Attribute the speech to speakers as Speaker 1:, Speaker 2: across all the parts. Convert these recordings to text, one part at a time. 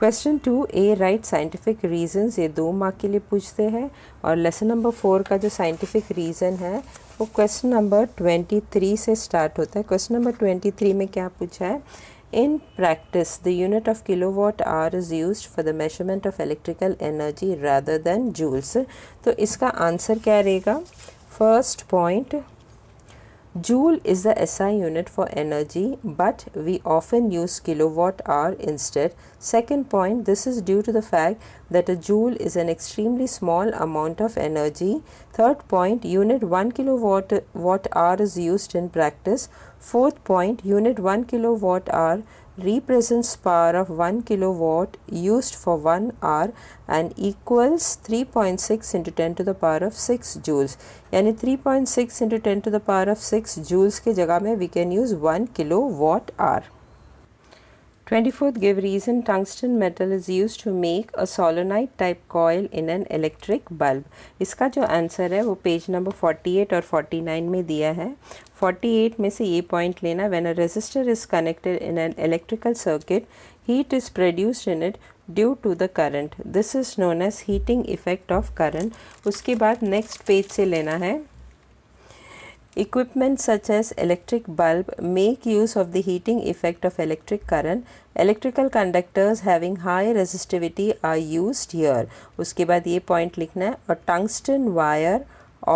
Speaker 1: Question 2 ए right scientific reasons, ये 2 mark के लिए पूछते हैं। और लेसन नंबर 4 का जो साइंटिफिक रीज़न है वो क्वेश्चन नंबर 23 से स्टार्ट होता है। क्वेश्चन नंबर 23 में क्या पूछा है? In practice the unit of kilowatt hour is used for the measurement of electrical energy rather than joules. तो इसका आंसर क्या रहेगा? First point, Joule is the SI unit for energy, but we often use kilowatt hour instead. Second point, this is due to the fact that a joule is an extremely small amount of energy. Third point, unit 1 kilowatt hour is used in practice. Fourth point, unit 1 kilowatt hour represents power of 1 kilowatt used for 1 hour and equals 3.6 into 10 to the power of 6 joules. यानी 3.6 into 10 to the power of 6 joules के जगह में we can use 1 kilowatt hour. 24th, give reason tungsten metal is used to make a solenoid type coil in an electric bulb. इसका जो answer है वो page number 48 और 49 में दिया है। 48 में से ये पॉइंट लेना, when a resistor is connected in an electrical circuit, heat is produced in it due to the current. This is known as heating effect of current. उसके बाद नेक्स्ट पेज से लेना है, equipment such as electric bulb make use of the heating effect of electric current. Electrical conductors having high resistivity are used here. उसके बाद ये point लिखना है, a tungsten wire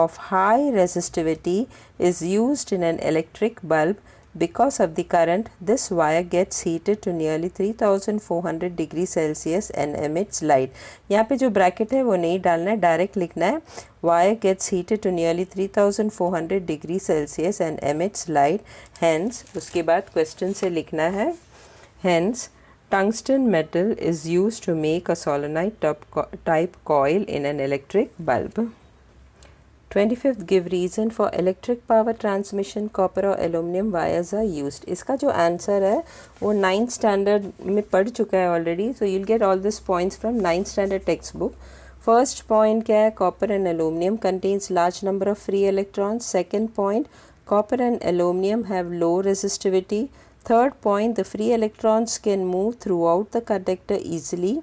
Speaker 1: of high resistivity is used in an electric bulb. Because of the current, this wire gets heated to nearly 3400 degree Celsius and emits light. यहाँ पे जो bracket है वो नहीं डालना है, डायरेक्ट लिखना है wire gets heated to nearly 3400 degree Celsius and emits light. Hence, उसके बाद क्वेश्चन से लिखना है, hence tungsten metal is used to make a solenoid type coil in an electric bulb. 25th, give reason for electric power transmission copper or aluminum wires are used. इसका जो answer है वो 9th standard में पढ़ चुका है already, so you'll get all these points from 9th standard textbook. First point क्या है? Copper and aluminum contains large number of free electrons. Second point, copper and aluminum have low resistivity. Third point, the free electrons can move throughout the conductor easily.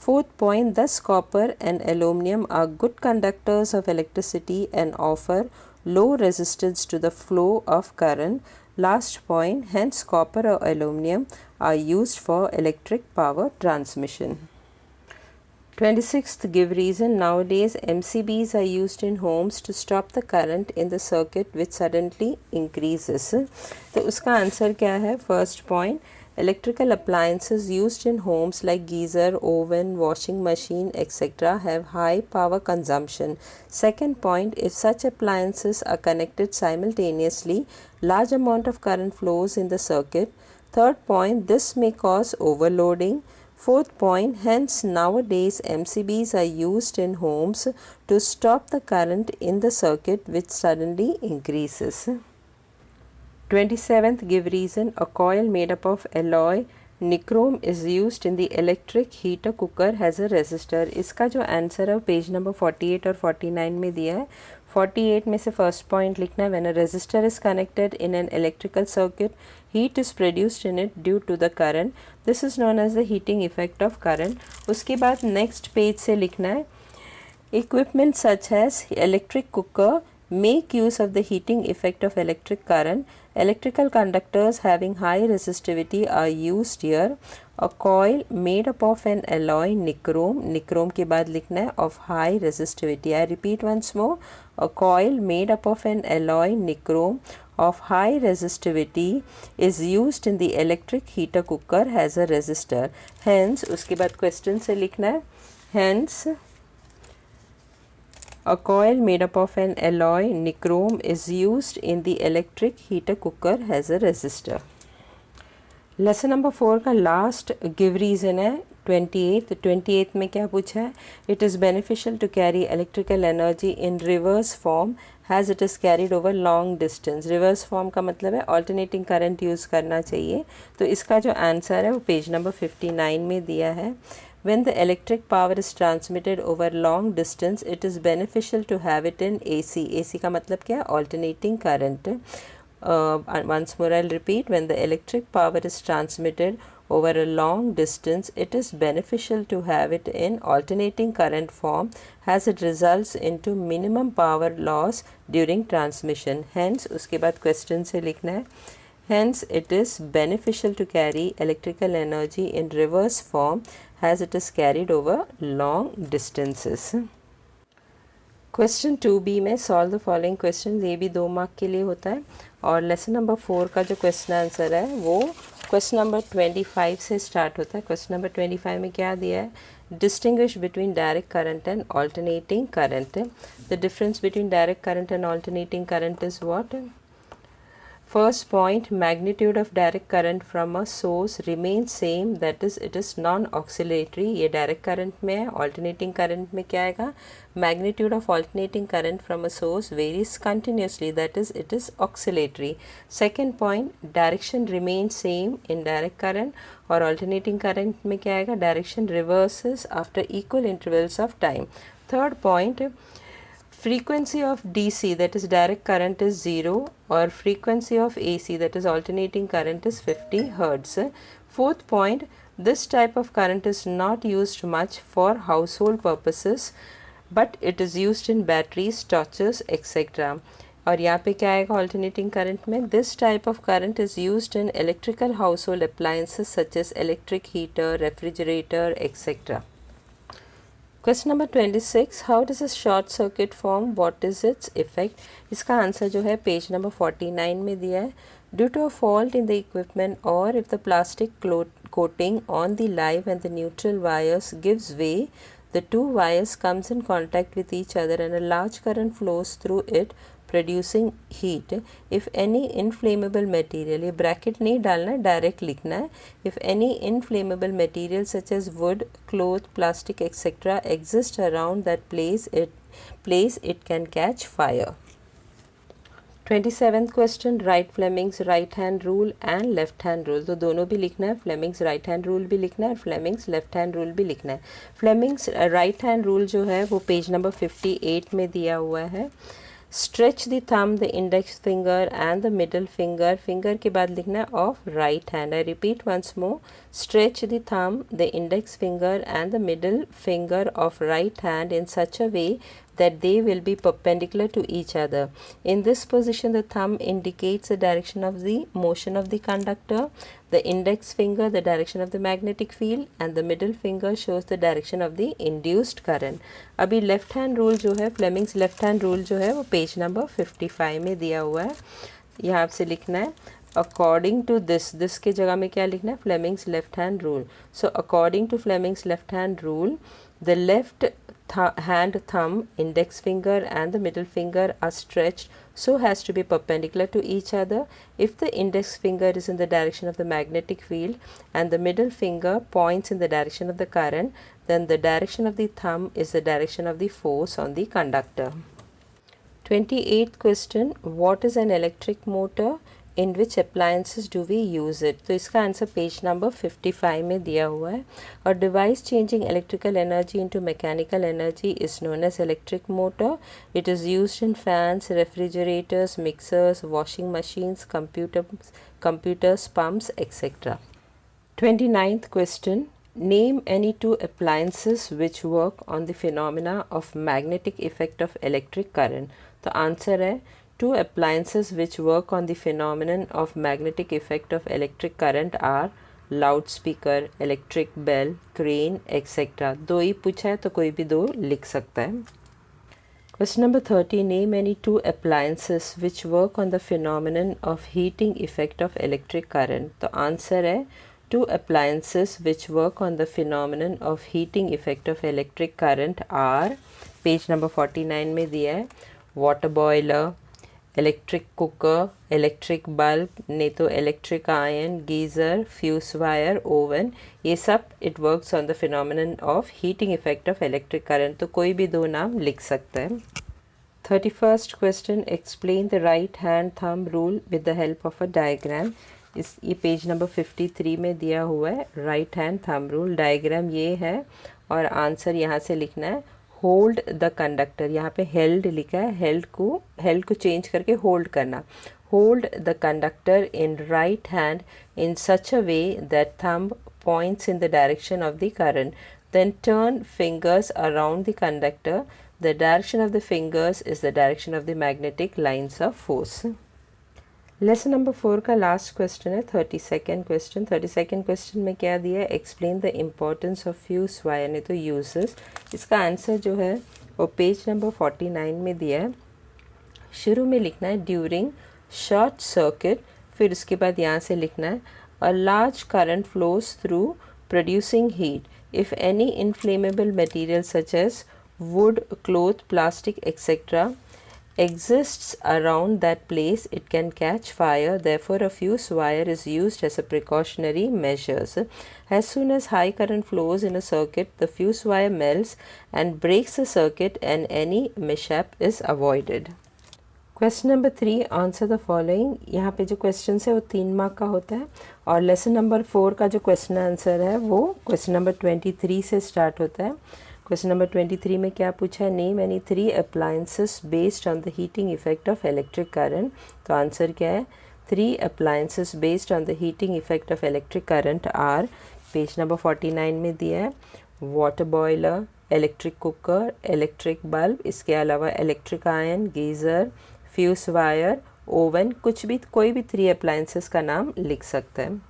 Speaker 1: Fourth point, thus copper and aluminum are good conductors of electricity and offer low resistance to the flow of current. Last point, hence copper or aluminum are used for electric power transmission. 26th, give reason nowadays MCBs are used in homes to stop the current in the circuit which suddenly increases. तो उसका answer क्या है? First point, electrical appliances used in homes like geyser, oven, washing machine, etc. have high power consumption. Second point, if such appliances are connected simultaneously, large amount of current flows in the circuit. Third point, this may cause overloading. Fourth point, hence nowadays MCBs are used in homes to stop the current in the circuit which suddenly increases. 27th, give reason a coil made up of alloy nichrome is used in the electric heater cooker has a resistor. इसका जो answer है page number 48 और 49 में दिया है। 48 में से first point लिखना है, when a resistor is connected in an electrical circuit, heat is produced in it due to the current. This is known as the heating effect of current. उसके बाद नेक्स्ट पेज से लिखना है, equipment such as electric cooker make use of the heating effect of electric current. Electrical conductors having high resistivity are used here. A coil made up of an alloy nichrome, nichrome के बाद लिखना है of high resistivity. I repeat once more, a coil made up of an alloy nichrome of high resistivity is used in the electric heater cooker has a resistor. Hence, उसके बाद question से लिखना है, hence a coil made up of an alloy nichrome is used in the electric heater cooker has a resistor. Lesson number 4 का last give reason है 28th में क्या पूछा है? It is beneficial to carry electrical energy in reverse form has it is carried over long distance. Reverse form का मतलब है alternating current use करना चाहिए. तो इसका जो आंसर है वो पेज नंबर 59 में दिया है. When the electric power is transmitted over long distance, it is beneficial to have it in AC. AC का मतलब क्या है? Alternating current. once more I'll repeat, when the electric power is transmitted over a long distance, it is beneficial to have it in alternating current form as it results into minimum power loss during transmission. Hence उसके बाद question से लिखना है, hence it is beneficial to carry electrical energy in reverse form as it is carried over long distances. Question 2b में solve the following question, ये भी 2 mark के लिए होता है। और लेसन नंबर 4 का जो क्वेश्चन आंसर है वो क्वेश्चन नंबर 25 से स्टार्ट होता है। क्वेश्चन नंबर 25 में क्या दिया है, distinguish between direct current and alternating current. The difference between direct current and alternating current is what? First point, magnitude of direct current from a source remains same, that is it is non-oscillatory। ये direct current में है। alternating current में क्या आएगा, magnitude of alternating current from a source varies continuously, that is it is oscillatory। Second point, direction remains same in direct current, और alternating current में क्या आएगा, direction reverses after equal intervals of time। Third point, frequency of DC, that is direct current, is 0, or frequency of AC, that is alternating current, is 50 Hertz। Fourth point, this type of current is not used much for household purposes, but it is used in batteries, torches, etc। और यहाँ पे क्या आएगा alternating current में, this type of current is used in electrical household appliances such as electric heater, refrigerator, etc। Question number 26, how does a short circuit form, what is its effect. इसका answer जो है page number 49 में दिया है। Due to a fault in the equipment और if the plastic coating on the live and the neutral wires gives way, the two wires comes in contact with each other and a large current flows through it producing heat। if any inflammable material, ये bracket नहीं डालना है, direct लिखना है, if any inflammable material such as wood, cloth, plastic, etc. exist around that place it can catch fire। 27th question, right Fleming's right hand rule and left hand rule. तो दोनों भी लिखना है, फ्लेमिंग्स राइट हैंड रूल भी लिखना है और Fleming's left hand rule भी लिखना है। फ्लेमिंग्स राइट हैंड रूल जो है वो पेज नंबर 58 में दिया हुआ है। Stretch the thumb, the index finger and the middle finger, finger के बाद लिखना है of right hand. I repeat once more, stretch the thumb, the index finger and the middle finger of right hand in such a way that they will be perpendicular to each other। In this position, the thumb indicates the direction of the motion of the conductor, the index finger the direction of the magnetic field, and the middle finger shows the direction of the induced current। अभी left hand rule जो है, Fleming's left hand rule जो है वो page number 55 में दिया हुआ है। यहाँ से लिखना है according to this के जगह में क्या लिखना है, Fleming's left hand rule। So according to Fleming's left hand rule, the left hand thumb, index finger and the middle finger are stretched so as to be perpendicular to each other। if the index finger is in the direction of the magnetic field and the middle finger points in the direction of the current, then the direction of the thumb is the direction of the force on the conductor। 28th question, what is an electric motor, in which appliances do we use it। तो इसका answer page number 55 में दिया हुआ है। और device changing electrical energy into mechanical energy is known as electric motor. It is used in fans, refrigerators, mixers, washing machines, computers, pumps, etcetera. 29th question, name any two appliances which work on the phenomena of magnetic effect of electric current। तो answer है two appliances which work on the phenomenon of magnetic effect of electric current are loudspeaker, electric bell, crane, etc। दो ही पूछा है तो कोई भी दो लिख सकता है। Question number 30, name any two appliances which work on the phenomenon of heating effect of electric current। तो आंसर है two appliances which work on the phenomenon of heating effect of electric current are, page number 49 में दिया है, water boiler, electric cooker, electric bulb, नहीं तो electric iron, geyser, fuse wire, oven, ये सब it works on the phenomenon of heating effect of electric current. तो कोई भी दो नाम लिख सकता है। 31st question, explain the right hand thumb rule with the help of a diagram. ये पेज नंबर 53 में दिया हुआ है। Right hand thumb rule diagram ये है और आंसर यहाँ से लिखना है, होल्ड द कंडक्टर। यहाँ पे हेल्ड लिखा है, हेल्ड को चेंज करके होल्ड करना। hold the conductor in right hand in such a way that thumb points in the direction of the current. Then turn fingers around the conductor. The direction of the fingers is the direction of the magnetic lines of force. Lesson number 4 का last question है 32nd question. 32nd question में क्या दिया है, explain the importance of fuse wire, नहीं तो uses. इसका answer जो है वो पेज नंबर 49 में दिया है। शुरू में लिखना है ड्यूरिंग शॉर्ट सर्किट, फिर उसके बाद यहाँ से लिखना है a large current flows through producing heat if any inflammable material such as wood, cloth, plastic, etc. exists around that place, it can catch fire. Therefore, a fuse wire is used as a precautionary measures. As soon as high current flows in a circuit, the fuse wire melts and breaks the circuit, and any mishap is avoided. Question number 3, answer the following. यहाँ पे जो question है वो 3 mark का होता है, और lesson number 4 का जो क्वेश्चन आंसर है वो क्वेश्चन नंबर 23 से स्टार्ट होता है। क्वेश्चन नंबर 23 में क्या पूछा है, name any 3 appliances based on the heating effect of electric current. तो आंसर क्या है, 3 appliances based on the heating effect of electric current are, page number 49 में दिया है, water boiler, electric cooker, electric bulb, इसके अलावा electric iron, geyser, fuse wire, oven, कुछ भी कोई भी 3 अप्लायंसेस का नाम लिख सकते हैं।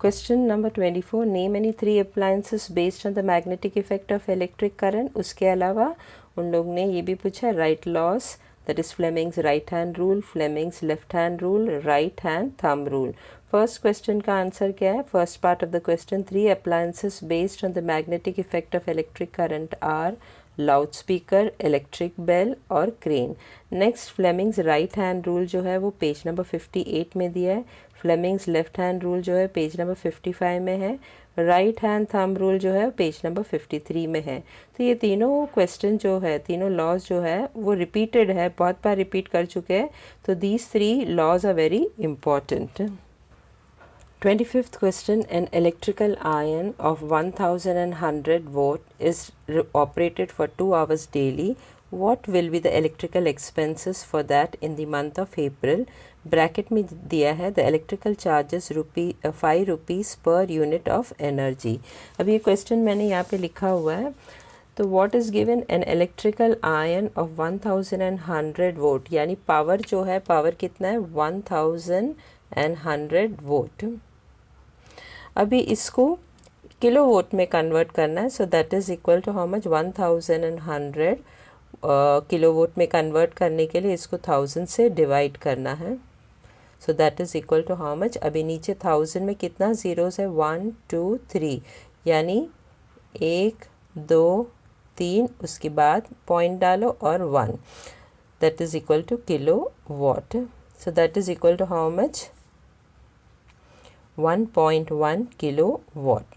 Speaker 1: Question number 24, name any 3 appliances based on the magnetic effect of electric current. उसके अलावा उन लोग ने ये भी पूछा right laws, that is Fleming's right hand rule, Fleming's left hand rule, right hand thumb rule. First question का answer क्या है, first part of the question, 3 appliances based on the magnetic effect of electric current are loud speaker, electric bell और crane. Next Fleming's right hand rule जो है वो page number 58 में दिया है, फ्लेमिंग्स लेफ्ट हैंड रूल जो है page number 55 में है, राइट हैंड थंब रूल जो है पेज नंबर 53 में है। तो ये तीनों क्वेश्चन जो है, तीनों लॉज जो है वो रिपीटेड है, बहुत बार रिपीट कर चुके हैं, तो these 3 laws are very important. 25th question, an electrical iron of 1100 watt is operated for 2 hours daily. What will be the electrical expenses for that in the month of April? Bracket में दिया है the electrical charges 5 rupees per unit of energy. अब ये question मैंने यहाँ पे लिखा हुआ है, तो what is given, an electrical iron of 1100 watt, यानी पावर जो है, पावर कितना है 1100 वोट। अभी इसको किलो वोट में कन्वर्ट करना है, so that is equal to how much, 1100 kilo watt में कन्वर्ट करने के लिए इसको 1000 से डिवाइड करना है, so that is equal to how much. अभी नीचे 1000 में कितना ज़ीरोज़ है, 1 2 3, यानी 1 2 3, उसके बाद पॉइंट डालो और 1, that is equal to kilo watt, so that is equal to how much, 1.1 kilowatt.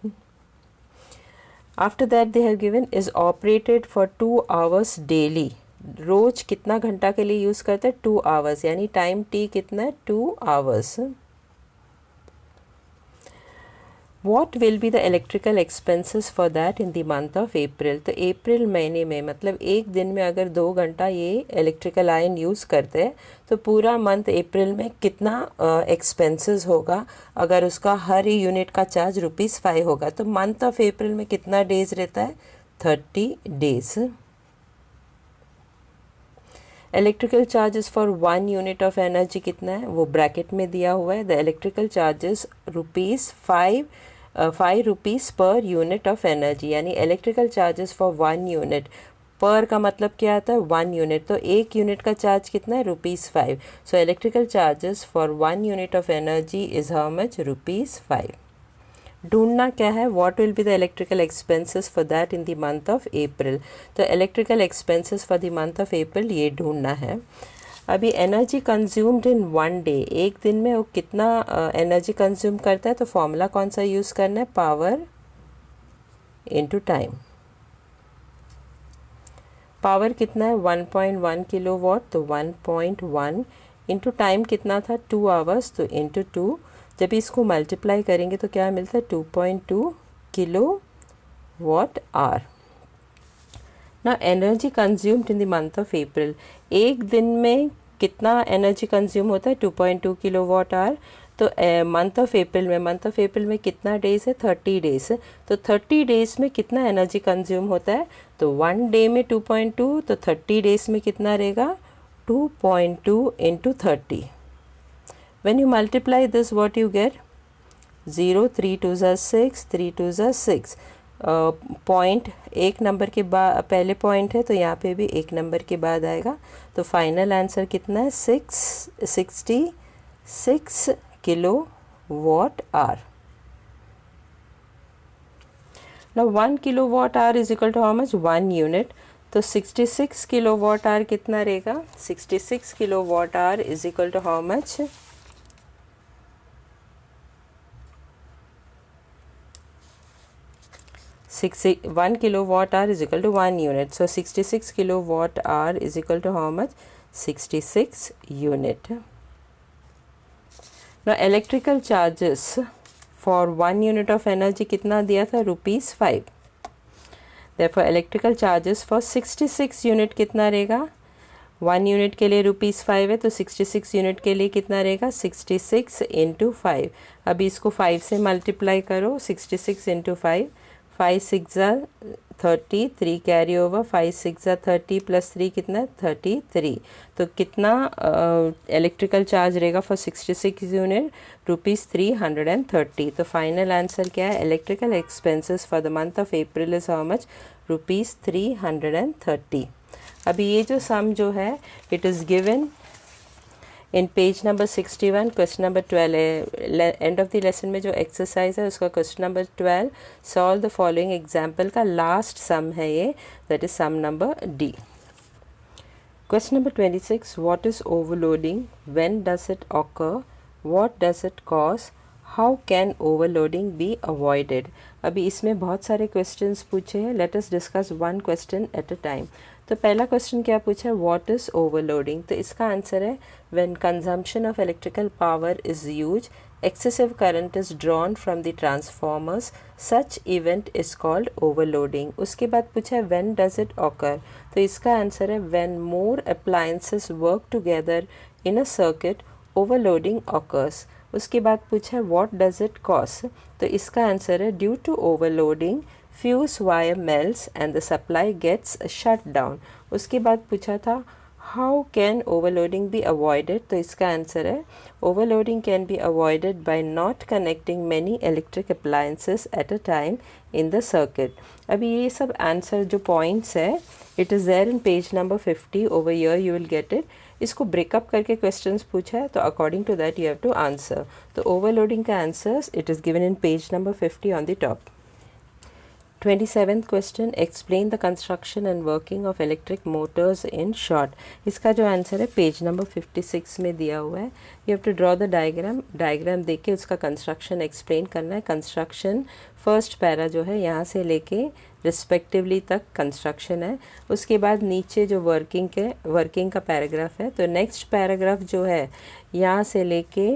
Speaker 1: After that they have given is operated for 2 hours daily. रोज कितना घंटा के लिए यूज़ करते हैं, 2 hours, यानी टाइम टी कितना है, 2 hours. What will be the electrical expenses for that in the month of April? तो अप्रैल महीने में, मतलब एक दिन में अगर 2 घंटा ये इलेक्ट्रिकल आयन यूज़ करते हैं, तो पूरा मंथ अप्रैल में कितना एक्सपेंसेस होगा, अगर उसका हर यूनिट का चार्ज ₹5 होगा, तो मंथ ऑफ अप्रैल में कितना डेज रहता है, 30 days. Electrical charges for 1 unit of energy कितना है, वो ब्रैकेट में दिया हुआ है, the electrical charges ₹5 rupees per unit of energy, यानी इलेक्ट्रिकल चार्जेस फॉर 1 यूनिट, पर का मतलब क्या आता है, 1 यूनिट, तो 1 यूनिट का चार्ज कितना है, ₹5। So electrical charges for 1 unit of energy is how much, ₹5। ढूंढना क्या है, what will be the electrical expenses for that in the month of April. तो electrical expenses for the month of April ये ढूंढना है। अभी एनर्जी कंज्यूम्ड इन 1 डे, एक दिन में वो कितना एनर्जी कंज्यूम करता है, तो फॉर्मूला कौन सा यूज़ करना है, पावर इनटू टाइम। पावर कितना है, 1.1 किलोवाट, तो 1.1 इंटू टाइम कितना था, 2 आवर्स, तो इंटू 2, जब इसको मल्टीप्लाई करेंगे तो क्या मिलता है, 2.2 किलोवाट आवर। ना energy consumed in the month of अप्रैल, एक दिन में कितना एनर्जी कंज्यूम होता है 2.2 किलोवाट आवर। तो मंथ ऑफ अप्रैल में कितना डेज है 30 डेज है, तो 30 डेज में कितना एनर्जी कंज्यूम होता है, तो 1 डे में 2.2, तो 30 डेज में कितना रहेगा 2.2 into 30। When you multiply this what you get 0, 3 2 ज़ा 6, 3 2 ज़ा 6। पॉइंट एक नंबर के बाद पहले पॉइंट है तो यहाँ पे भी एक नंबर के बाद आएगा, तो फाइनल आंसर कितना है 66 kilo watt hour. Now 1 kilo watt hour is equal to how much 1 unit, तो 66 किलो वॉट आवर कितना रहेगा 66 kilo watt hour is equal to how much 1 kilowatt hour is equal to 1 unit. So 66 kilowatt hour is equal to how much 66 unit. Now electrical charges for 1 unit of energy कितना दिया था ₹5। Therefore electrical charges for 66 unit कितना रहेगा 1 unit के लिए ₹5 है, तो 66 unit के लिए कितना रहेगा 66 इंटू 5। अभी इसको 5 से मल्टीप्लाई करो 66 इंटू 5, 5 6 ज़ा 30, 3 कैरी ओवर 5 6 ज़ा 30 प्लस 3 कितना 33। तो कितना इलेक्ट्रिकल चार्ज रहेगा फॉर 66 यूनिट ₹330। तो फाइनल आंसर क्या है electrical expenses for the month of April is how much ₹330। अभी ये जो सम जो है it is given in page number 61 question number 12 end of the lesson में जो एक्सरसाइज है उसका question number 12 solve the following example का लास्ट सम है ये, that is sum number D. Question number 26 what is overloading, when does it occur, what does it cause, how can overloading be avoided. अभी इसमें बहुत सारे questions पूछे हैं, let us discuss one question at a time. तो पहला question क्या पूछा है व्हाट इज ओवरलोडिंग, तो इसका आंसर है when consumption of electrical power is huge, excessive current is drawn from the transformers, such event is called overloading। उसके बाद पूछा है when does it occur, तो इसका आंसर है when more appliances work together in a circuit overloading occurs। उसके बाद पूछा है what does it cause, तो इसका आंसर है due to overloading fuse wire melts and the supply gets shut down। उसके बाद पूछा था how can overloading be avoided, तो इसका आंसर है overloading can be avoided by not connecting many electric appliances at a time in the circuit। अभी ये सब आंसर जो पॉइंट्स है it is there in page number 50 over here you will get it। इसको breakup करके questions पूछा है तो according to that you have to answer. तो ओवरलोडिंग का answers it is given in page number 50 on the top. 27th question explain the construction and working of electric motors in short. इसका जो answer है page number 56 में दिया हुआ है। You have to draw the diagram देख के उसका कंस्ट्रक्शन एक्सप्लेन करना है। कंस्ट्रक्शन फर्स्ट पैरा जो है यहाँ से लेके रिस्पेक्टिवली तक कंस्ट्रक्शन है, उसके बाद नीचे जो वर्किंग का पैराग्राफ है, तो नेक्स्ट पैराग्राफ जो है यहाँ से लेके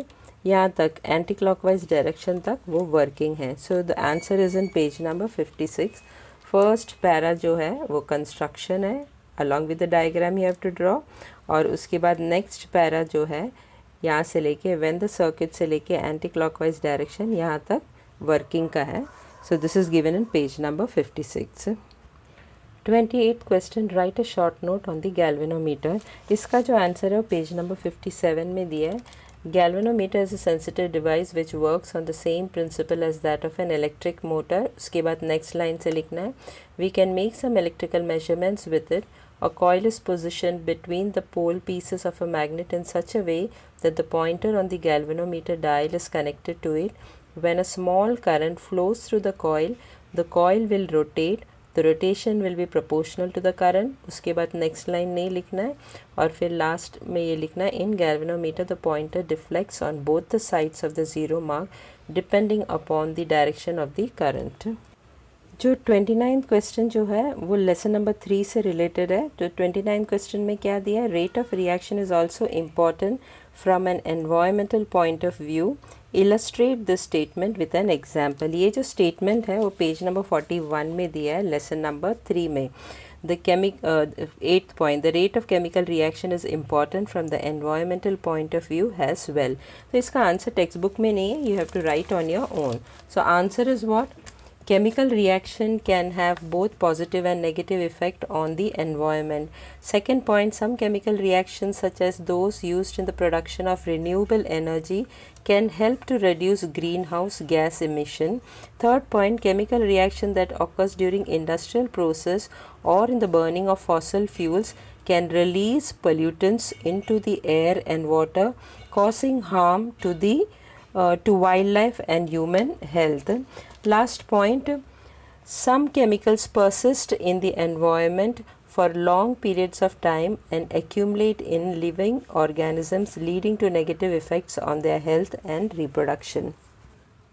Speaker 1: यहाँ तक एंटी क्लॉकवाइज डायरेक्शन तक वो वर्किंग है। So the answer is in page number 56। First para जो है वो कंस्ट्रक्शन है along with the diagram you have to draw, और उसके बाद नेक्स्ट पैरा जो है यहाँ से लेके व्हेन द सर्किट से लेके एंटी क्लॉकवाइज डायरेक्शन यहाँ तक वर्किंग का है। So this is given in page number 56। 28th question right a short note on the galvanometer. इसका जो आंसर है वो पेज नंबर 57 में दिया है। Galvanometer is a sensitive device which works on the same principle as that of an electric motor। उसके बाद next line से लिखना है we can make some electrical measurements with it। A coil is positioned between the pole pieces of a magnet in such a way that the pointer on the galvanometer dial is connected to it। When a small current flows through the coil will rotate। The rotation will be proportional to the current। उसके बाद next line नहीं लिखना है और फिर last में ये लिखना है in galvanometer the pointer deflects on both the sides of the zero mark depending upon the direction of the current. जो 29th क्वेश्चन जो है वो लेसन नंबर 3 से रिलेटेड है। तो 29th क्वेश्चन में क्या दिया है rate of reaction is also important from N environmental point of view. Illustrate this statement with an example. ये जो स्टेटमेंट है वो पेज नंबर 41 में दिया है लेसन नंबर 3 में। eighth point, the rate of chemical reaction is important from the environmental point of view as well. तो इसका आंसर टेक्स्ट बुक में नहीं है, you have to write on your own. So answer is what? Chemical reaction can have both positive and negative effect on the environment. Second point, some chemical reactions such as those used in the production of renewable energy can help to reduce greenhouse gas emission. Third point, chemical reaction that occurs during industrial process or in the burning of fossil fuels can release pollutants into the air and water, causing harm to wildlife and human health. Last point, some chemicals persist in the environment for long periods of time and accumulate in living organisms, leading to negative effects on their health and reproduction.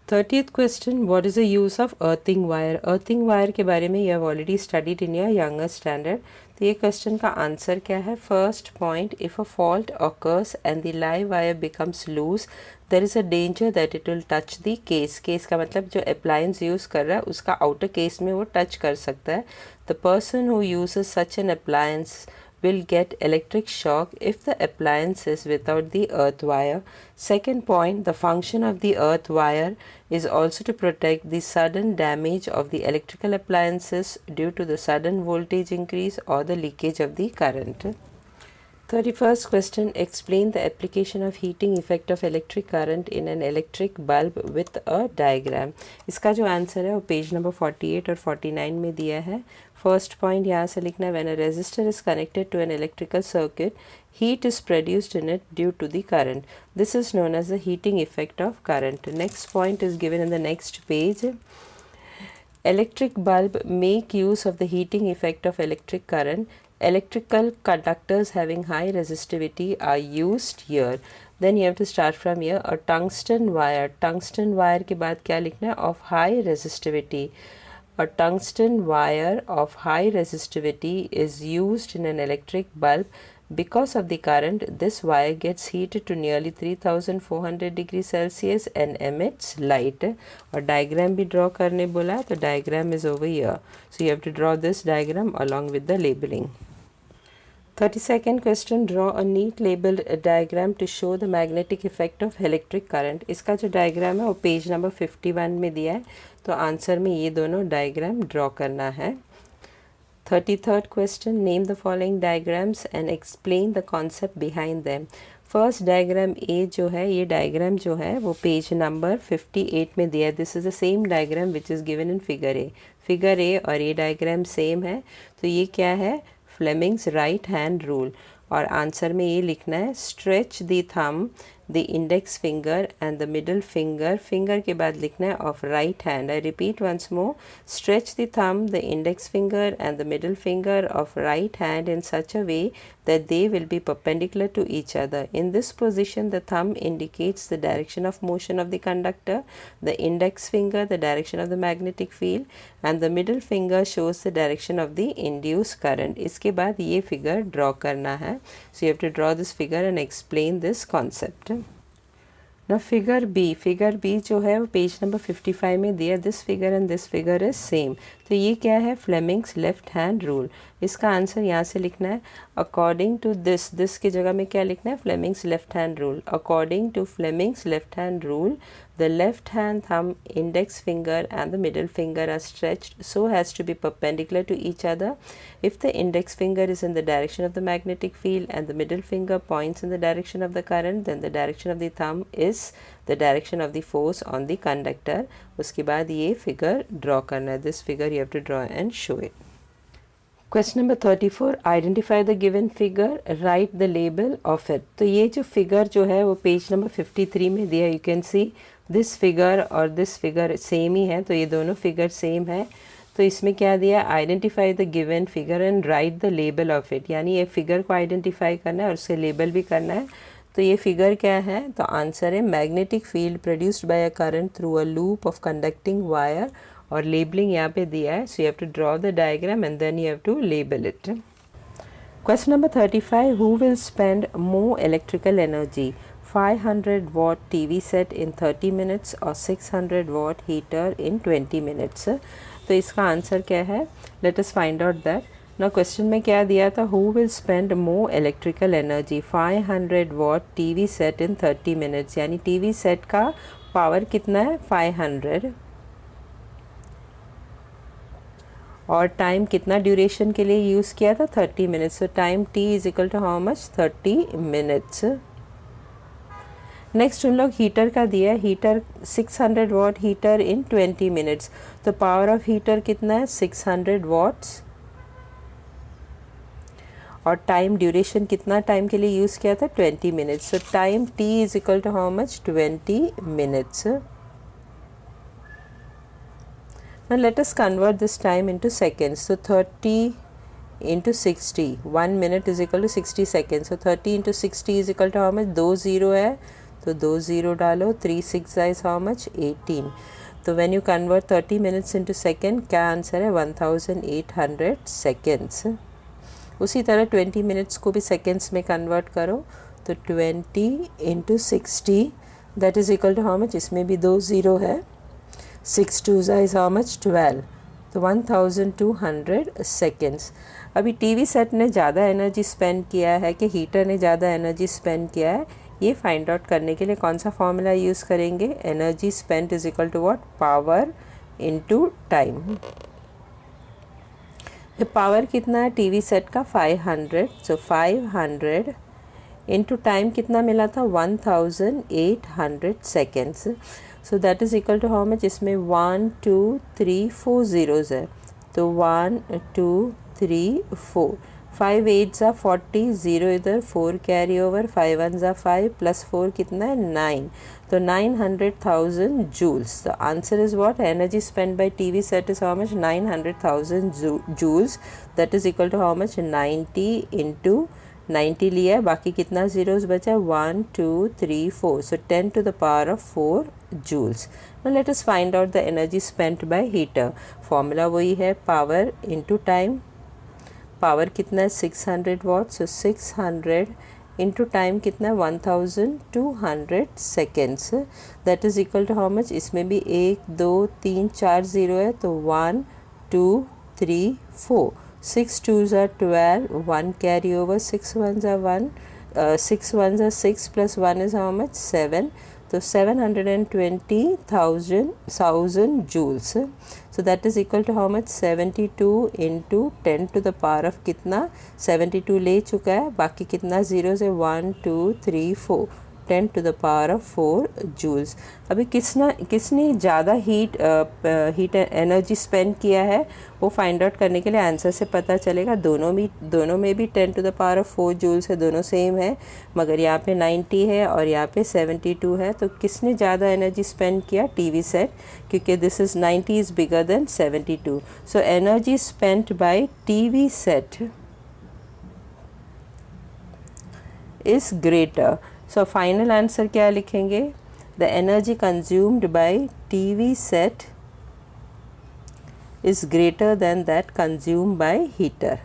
Speaker 1: 30th question, what is the use of earthing wire? Earthing wire के बारे में you have already studied in your younger standard. तो ये question का answer क्या है? First point, if a fault occurs and the live wire becomes loose, there is a danger that it will touch the case. Case का मतलब जो appliance use कर रहा है उसका आउटर केस में वो टच कर सकता है. The person who uses such an appliance will get electric shock if the appliance is without the earth wire. Second point, the function of the earth wire is also to protect the sudden damage of the electrical appliances due to the sudden voltage increase or the leakage of the current. 31st question, explain the application of heating effect of electric current in an electric bulb with a diagram. इसका जो answer है वो page number 48 और 49 में दिया है. First point यहाँ से लिखना है, when a resistor is connected to an electrical circuit, heat is produced in it due to the current. This is known as the heating effect of current. Next point is given in the next page. Electric bulb make use of the heating effect of electric current. Electrical conductors having high resistivity are used here. Then you have to start from here. A tungsten wire. Tungsten wire के बाद क्या लिखना है? Of high resistivity. A tungsten wire of high resistivity is used in an electric bulb. Because of the current, this wire gets heated to nearly 3400 degrees Celsius and emits light. और diagram भी draw करने बोला, तो diagram is over here. So you have to draw this diagram along with the labeling. 32nd question, draw a neat labeled diagram to show the magnetic effect of electric current. इसका जो diagram है वो page number 51 में दिया है, तो answer में ये दोनों diagram draw करना है. 33rd question, name the following diagrams and explain the concept behind them. First diagram A जो है, ये डायग्राम जो है वो पेज नंबर 58 में दिया है. This is the same diagram which is given in figure A. Figure A और ये डायग्राम सेम है, तो ये क्या है? Fleming's right hand rule. और आंसर में ये लिखना है, stretch the thumb, the index finger and the middle finger. Finger के बाद लिखना है of right hand. I repeat once more, stretch the thumb, the index finger and the middle finger of right hand in such a way that they will be perpendicular to each other. In this position, the thumb indicates the direction of motion of the conductor, the index finger the direction of the magnetic field, and the middle finger shows the direction of the induced current. इसके बाद ये figure draw करना है. So you have to draw this figure and explain this concept. Now figure B जो है वो page number 55 में दिया. This figure and this figure is same. तो ये क्या है? Fleming's left hand rule. इसका आंसर यहाँ से लिखना है, अकॉर्डिंग टू दिस की जगह में क्या लिखना है? Fleming's left hand rule. According to Fleming's left hand rule, the left hand thumb, index finger and the middle finger are stretched so as to be perpendicular to each other. If the index finger is in the direction of the magnetic field and the middle finger points in the direction of the current, then the direction of the thumb is the direction of the force on the conductor. उसके बाद ये figure draw करना है. This figure you have to draw and show it. Question number 34, identify the given figure, write the label of it. तो ये जो figure जो है वो पेज नंबर 53 में दिया. You can see this figure और this figure सेम ही है, तो ये दोनों figure सेम है. तो इसमें क्या दिया? identify the given figure and write the label of it. यानी ये figure को identify करना है और उससे label भी करना है. तो ये फिगर क्या है? तो आंसर है magnetic field produced by a current through a loop of conducting wire. और लेबलिंग यहाँ पे दिया है. So you have to draw the diagram and then you have to label it. Question number 35, who will spend more electrical energy, 500 watt TV set in 30 minutes और 600 watt heater in 20 minutes. तो इसका answer क्या है? Let us find out that. ना question में क्या दिया था, who will spend more electrical energy 500 what TV set in 30 minutes, यानी टीवी सेट का पावर कितना है 500 और टाइम कितना ड्यूरेशन के लिए यूज़ किया था 30 minutes. So time T is equal to how much 30 minutes. Next उन लोग हीटर का दिया है, heater 600 watt heater in 20 minutes, तो पावर ऑफ हीटर कितना है 600 वॉट्स और टाइम ड्यूरेशन कितना टाइम के लिए यूज़ किया था 20 minutes. So time T is equal to how much 20 minutes. Now let us convert this time into seconds. So 30 into 60, 1 minute is equal to 60 seconds. So 30 into 60 is equal to how much, 2 0 है तो 2 0 डालो, 3 6 is how much 18. तो when you convert 30 minutes into second, क्या answer है 1800 seconds। उसी तरह 20 minutes को भी seconds में convert करो तो 20 into 60 that is equal to how much, इसमें भी 2 0 है, 6 2s is how much 12, तो 1200 सेकेंड्स। अभी टीवी सेट ने ज़्यादा एनर्जी स्पेंड किया है कि हीटर ने ज़्यादा एनर्जी स्पेंड किया है, ये फाइंड आउट करने के लिए कौन सा फॉर्मूला यूज़ करेंगे, energy spend is equal to what, power into time. Power कितना है टीवी सेट का 500, सो 500 इनटू टाइम कितना मिला था 1800 seconds. So that is equal to how much, इसमें 1 2 3 4 ज़ीरोज़ है तो 1 2 3 4, 5 8 ज़ा 40, 0 इधर, 4 कैरी ओवर, 5 1 ज़ा 5 प्लस 4 कितना है 9, तो 900,000 joules. The answer is what, energy spend by TV set is how much 900,000 joules, that is equal to how much 90 into 90 लिया है, बाकी कितना ज़ीरोज़ बचा 1 2 3 4, सो 10 to the power of 4 joules। Now let us find out the energy spent by heater। Formula वही है, power into time, power कितना है 600 what, so 600 into time कितना है 1200 seconds, that is equal to how much, इसमें भी 1 2 3 4 zero है तो 1 2 3 4, 6 2s are 12, 1 carry over, 6 1s are 1, 6 1s are 6 plus 1 is how much 7, तो 720,000 joules। So that is equal to how much 72 into 10 to the power of कितना 72 ले चुका है, बाकी कितना ज़ीरो से 1 2 3 4, 10 to the power of 4 joules। अभी किसने ज़्यादा हीट एनर्जी स्पेंड किया है वो फाइंड आउट करने के लिए आंसर से पता चलेगा। दोनों में भी 10 to the power of 4 joules है, दोनों सेम है, मगर यहाँ पे 90 है और यहाँ पे 72 है, तो किसने ज़्यादा एनर्जी स्पेंड किया, टीवी सेट, क्योंकि this is 90 is bigger than 72। So energy spent by TV set is greater. So final answer क्या लिखेंगे, the energy consumed by TV set is greater than that consume by heater.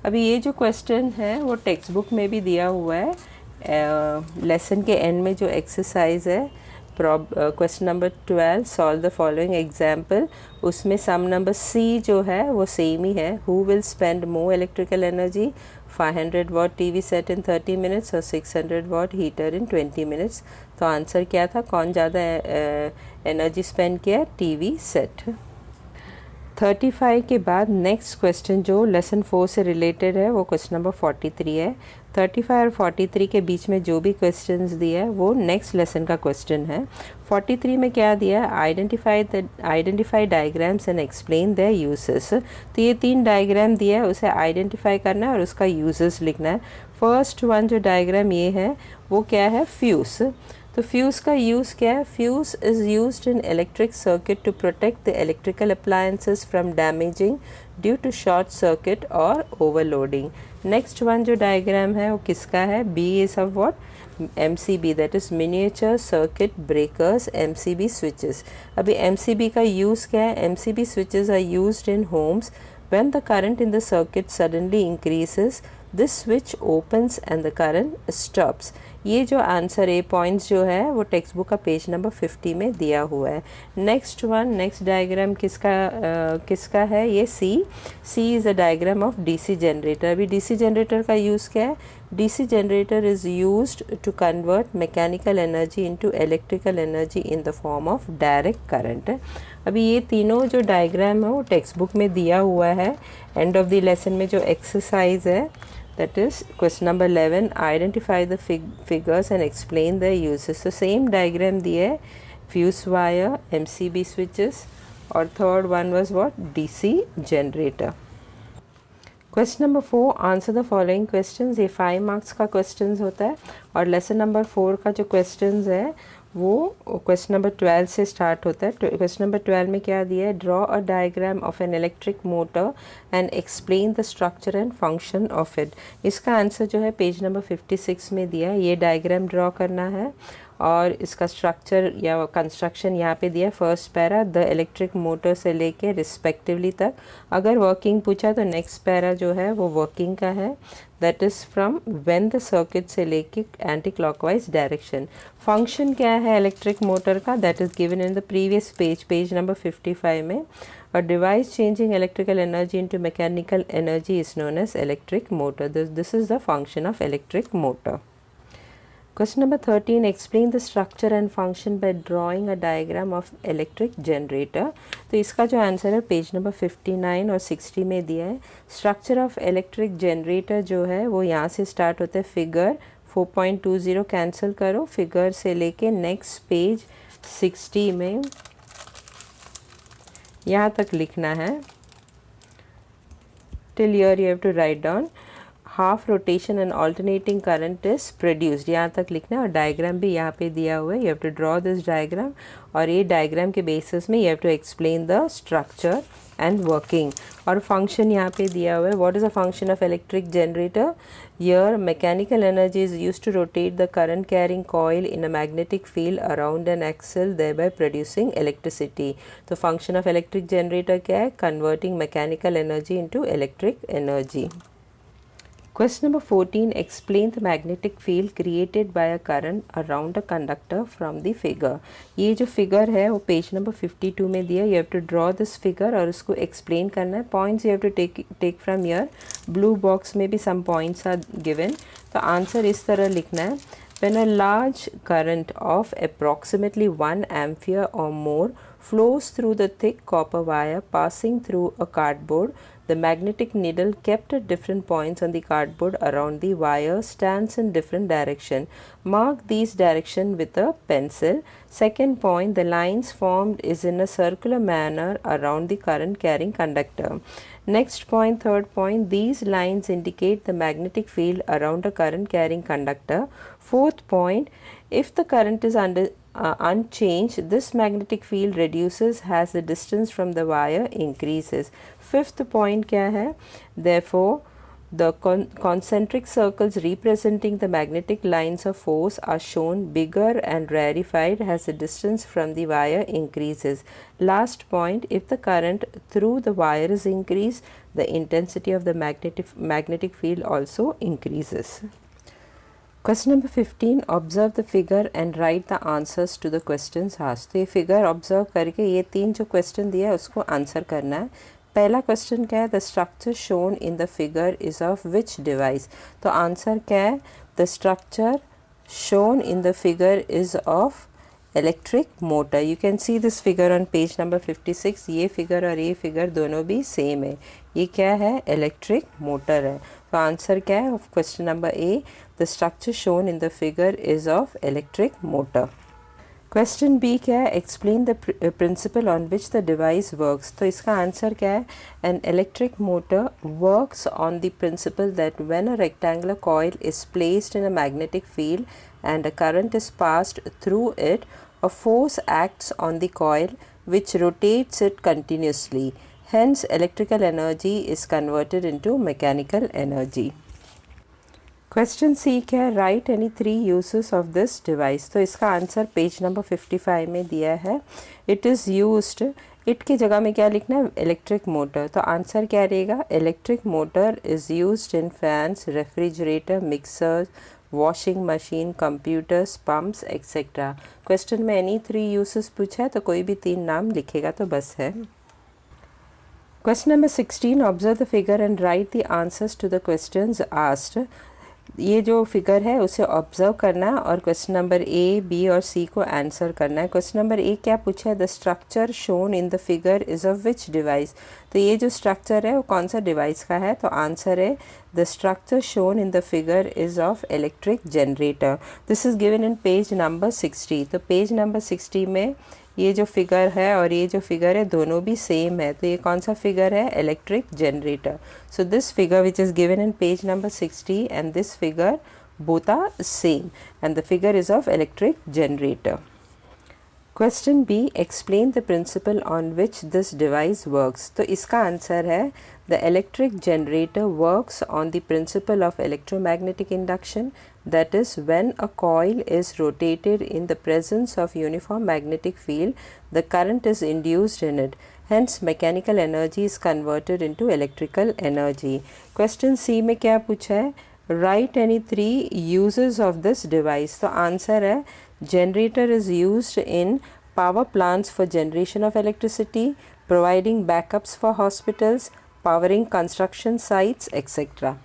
Speaker 1: अभी ये जो question है वो text book में भी दिया हुआ है, लेसन के एंड में जो एक्सरसाइज है question number 12, solve the following example, उसमें सम नंबर सी जो है वो सेम ही है, who will spend more electrical energy 500 what TV set in 30 minutes और 600 वॉट हीटर इन 20 मिनट्स। तो आंसर क्या था, कौन ज़्यादा एनर्जी स्पेंड किया, टीवी सेट। 35 के बाद नेक्स्ट क्वेश्चन जो लेसन 4 से रिलेटेड है वो क्वेश्चन नंबर 43 है। 35 और 43 के बीच में जो भी क्वेश्चंस दिया है वो नेक्स्ट लेसन का क्वेश्चन है। 43 में क्या दिया है, identify diagrams and explain there uses. तो ये 3 डायग्राम दिया है, उसे आइडेंटिफाई करना है और उसका यूजेस लिखना है। फर्स्ट वन जो डायग्राम ये है वो क्या है, फ्यूज़। तो फ्यूज़ का यूज़ क्या है, fuse is used in electric circuit to protect the electrical appliances from damaging due to short circuit और ओवरलोडिंग। नेक्स्ट वन जो डायग्राम है वो किसका है, B is of what, MCB, that is miniature circuit breakers, MCB switches. अभी MCB का use क्या है, MCB switches are used in homes when the current in the circuit suddenly increases, this switch opens and the current stops। ये जो answer A points जो है वो text book का पेज नंबर 50 में दिया हुआ है। नेक्स्ट डायग्राम किसका है, ये see is a diagram of DC generator. अभी डीसी जनरेटर का यूज़ क्या है, DC generator is used to convert mechanical energy into electrical energy in the form of direct current. अभी ये तीनों जो डायग्राम है वो टेक्स्ट बुक में दिया हुआ है। एंड ऑफ द लेसन में जो एक्सरसाइज है, that is question number 11, identify the figures and explain their uses। so same diagram दिया है, fuse wire, MCB switches, और third one was what, DC generator। Question number 4, answer the following questions. ये 5 marks का questions होता है और lesson number 4 का जो क्वेश्चंस है वो क्वेश्चन नंबर 12 से स्टार्ट होता है। क्वेश्चन नंबर 12 में क्या दिया है, draw a diagram of N electric motor and explain the structure and function of it. इसका आंसर जो है पेज नंबर 56 में दिया है। ये डायग्राम ड्रॉ करना है और इसका स्ट्रक्चर या कंस्ट्रक्शन यहाँ पे दिया है। First para the electric motor से लेके रिस्पेक्टिवली तक। अगर वर्किंग पूछा तो नेक्स्ट पैरा जो है वो वर्किंग का है, that is from when the circuit से लेके एंटी क्लॉकवाइज डायरेक्शन। फंक्शन क्या है इलेक्ट्रिक मोटर का, that is given in the previous page number 55 में। A device changing electrical energy into mechanical energy is known as electric motor. This is the function of electric motor. Question number 13, explain the structure and function by drawing a diagram of electric generator। तो इसका जो answer है page number 59 और 60 में दिया है। Structure of electric generator जो है वो यहाँ से स्टार्ट होता है, फिगर 4.20 कैंसिल करो, फिगर से लेके नेक्स्ट पेज 60 में यहाँ तक लिखना है। Till here you have to write down half rotation and alternating current is produced, यहाँ तक लिखना है। और डायग्राम भी यहाँ पे दिया हुआ है, you have to draw this diagram और ये डायग्राम के बेसिस में you have to explain the structure and working. और फंक्शन यहाँ पे दिया हुआ है, what is a function of electric generator, here mechanical energy is used to rotate the current carrying coil in a magnetic field around an axle thereby producing electricity. तो function of electric generator क्या है, converting mechanical energy into electric energy. Question number 14, explain the magnetic field created by a current around a conductor from the figure। ये जो figure है वो page number 52 में दिया। you have to draw this figure और उसको explain करना है। points you have to take from here। blue box में भी some points are given। तो आंसर इस तरह लिखना है, when a large current of approximately 1 ampere or more flows through the thick copper wire passing through a cardboard, the magnetic needle kept at different points on the cardboard around the wire stands in different direction. Mark these direction with a pencil. Second point, the lines formed is in a circular manner around the current carrying conductor. Next point, third point, these lines indicate the magnetic field around a current carrying conductor. Fourth point, if the current is unchanged, this magnetic field reduces as the distance from the wire increases. Fifth point क्या है, therefore the concentric circles representing the magnetic lines of force are shown bigger and rarefied as the distance from the wire increases. Last point, if the current through the wire is increased, the intensity of the magnetic field also increases. Question number 15, observe the figure and write the answers to the questions asked। तो ये figure observe करके ये 3 जो question दिया है उसको answer करना है। पहला क्वेश्चन क्या है, the structure shown in the figure is of which device. तो आंसर क्या है, the structure shown in the figure is of electric motor. You can see this figure on page number 56। ये figure और ये figure दोनों भी same है। ये क्या है, इलेक्ट्रिक मोटर है। तो आंसर क्या है of question number A, the structure shown in the figure is of electric motor. Question B क्या है, explain the principle on which the device works. तो इसका आंसर क्या है, an electric motor works on the principle that when a rectangular coil is placed in a magnetic field and a current is passed through it, a force acts on the coil which rotates it continuously. Hence, electrical energy is converted into mechanical energy. Question C क्या है, write any 3 uses of this device। तो इसका answer page number 55 में दिया है। It is used, it की जगह में क्या लिखना है, इलेक्ट्रिक मोटर। तो आंसर क्या रहेगा, electric motor is used in fans, refrigerator, mixer, washing machine, computers, pumps etcetera. Question में एनी 3 यूसेस पूछा है तो कोई भी 3 नाम लिखेगा तो बस है। Question number 16, observe the figure and write the answers to the questions asked. ये जो फिगर है उसे ऑब्जर्व करना है और क्वेश्चन नंबर ए, बी और सी को आंसर करना है। क्वेश्चन नंबर ए क्या पूछा है, the structure shown in the figure is of which device. तो ये जो स्ट्रक्चर है वो कौन सा डिवाइस का है, तो आंसर है the structure shown in the figure is of electric generator. This is given in page number 60। तो पेज नंबर 60 में ये जो फिगर है और ये जो फिगर है दोनों भी सेम है। तो ये कौन सा फिगर है, electric generator. So this figure which is given in page number 60 and this figure both are same and the figure is of electric generator. Question B, explain the principle on which this device works. तो इसका answer है the electric generator works on the principle of electromagnetic induction, that is when a coil is rotated in the presence of uniform magnetic field the current is induced in it, hence mechanical energy is converted into electrical energy. Question C में क्या पूछा है, write any 3 uses of this device. तो answer है generator is used in power plants for generation of electricity, providing backups for hospitals, powering construction sites, etc.